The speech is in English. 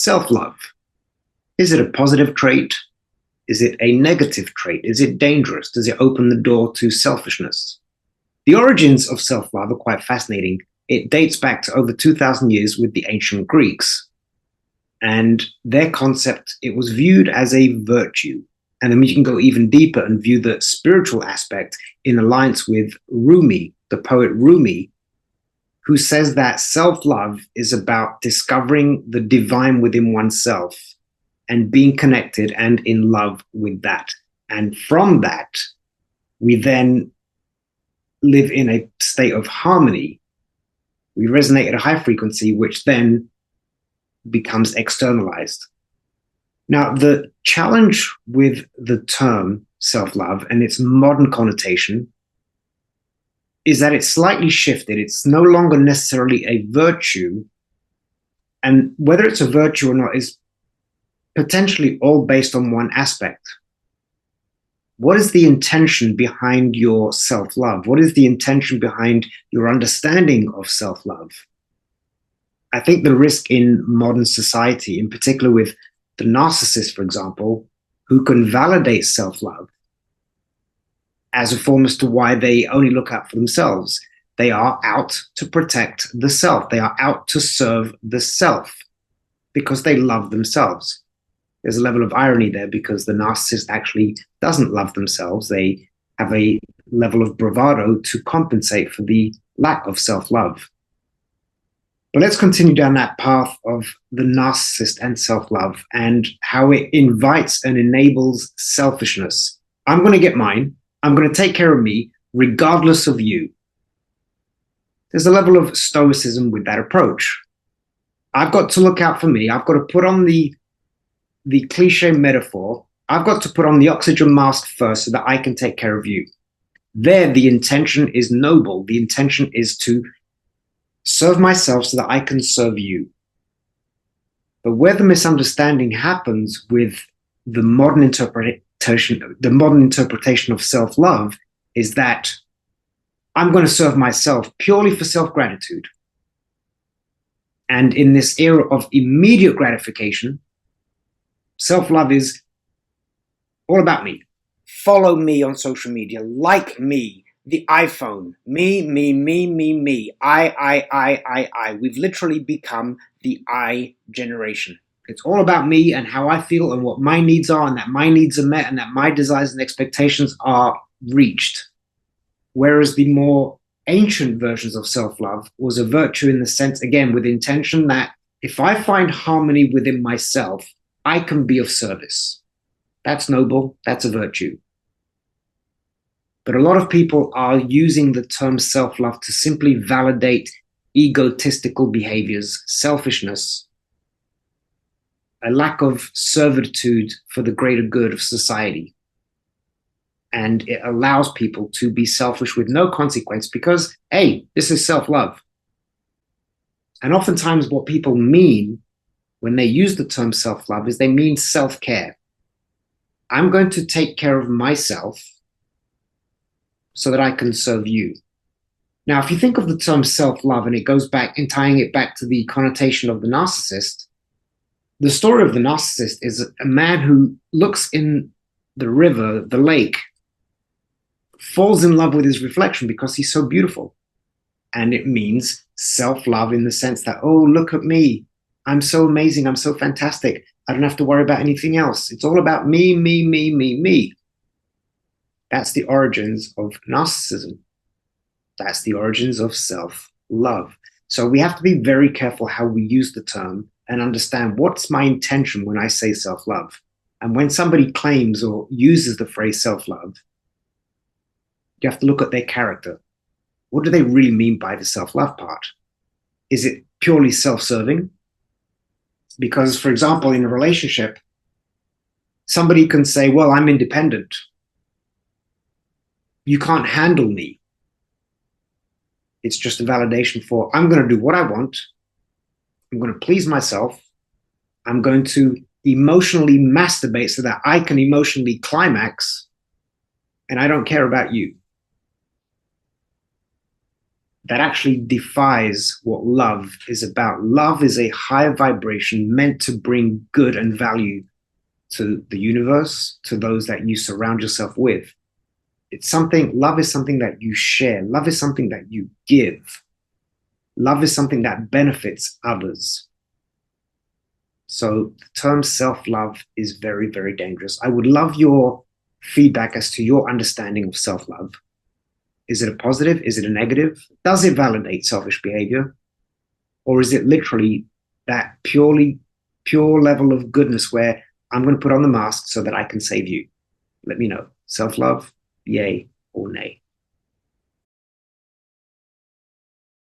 Self-love. Is it a positive trait? Is it a negative trait? Is it dangerous? Does it open the door to selfishness? The origins of self-love are quite fascinating. It dates back to over 2,000 years with the ancient Greeks. And their concept, it was viewed as a virtue. And then we can go even deeper and view the spiritual aspect in alliance with Rumi, the poet Rumi, who says that self-love is about discovering the divine within oneself and being connected and in love with that. And from that, we then live in a state of harmony. We resonate at a high frequency, which then becomes externalized. Now, the challenge with the term self-love and its modern connotation is that it's slightly shifted. It's no longer necessarily a virtue. And whether it's a virtue or not is potentially all based on one aspect. What is the intention behind your self-love? What is the intention behind your understanding of self-love? I think the risk in modern society, in particular with the narcissist, for example, who can validate self-love as a form as to why they only look out for themselves. They are out to protect the self. They are out to serve the self because they love themselves. There's a level of irony there because the narcissist actually doesn't love themselves. They have a level of bravado to compensate for the lack of self-love. But let's continue down that path of the narcissist and self-love and how it invites and enables selfishness. I'm going to get mine. I'm going to take care of me regardless of you. There's a level of stoicism with that approach. I've got to look out for me. I've got to put on the cliche metaphor. I've got to put on the oxygen mask first so that I can take care of you. There, the intention is noble. The intention is to serve myself so that I can serve you. But where the misunderstanding happens with the modern interpretation of self-love is that I'm going to serve myself purely for self-gratitude. And in this era of immediate gratification, self-love is all about me. Follow me on social media, like me, the iPhone, me, I. We've literally become the I generation. It's all about me and how I feel and what my needs are and that my needs are met and that my desires and expectations are reached. Whereas the more ancient versions of self-love was a virtue in the sense, again, with intention that if I find harmony within myself, I can be of service. That's noble. That's a virtue. But a lot of people are using the term self-love to simply validate egotistical behaviors, selfishness, a lack of servitude for the greater good of society. And it allows people to be selfish with no consequence because, hey, this is self-love. And oftentimes what people mean when they use the term self-love is they mean self-care. I'm going to take care of myself so that I can serve you. Now, if you think of the term self-love and it goes back and tying it back to the connotation of the narcissist, the story of the narcissist is a man who looks in the river, the lake, falls in love with his reflection because he's so beautiful. And it means self-love in the sense that, oh, look at me. I'm so amazing. I'm so fantastic. I don't have to worry about anything else. It's all about me, me, me, me, me. That's the origins of narcissism. That's the origins of self-love. So we have to be very careful how we use the term and understand what's my intention when I say self-love. And when somebody claims or uses the phrase self-love, you have to look at their character. What do they really mean by the self-love part? Is it purely self-serving? Because, for example, in a relationship, somebody can say, well, I'm independent. You can't handle me. It's just a validation for, I'm going to do what I want. I'm going to please myself. I'm going to emotionally masturbate so that I can emotionally climax, and I don't care about you. that actually defies what love is about. Love is a higher vibration meant to bring good and value to the universe, to those that you surround yourself with. Love is something that you share. Love is something that you give. Love is something that benefits others. So the term self-love is very, very dangerous. I would love your feedback as to your understanding of self-love. Is it a positive? Is it a negative? Does it validate selfish behavior? Or is it literally that pure level of goodness where I'm going to put on the mask so that I can save you? Let me know. Self-love, yay or nay?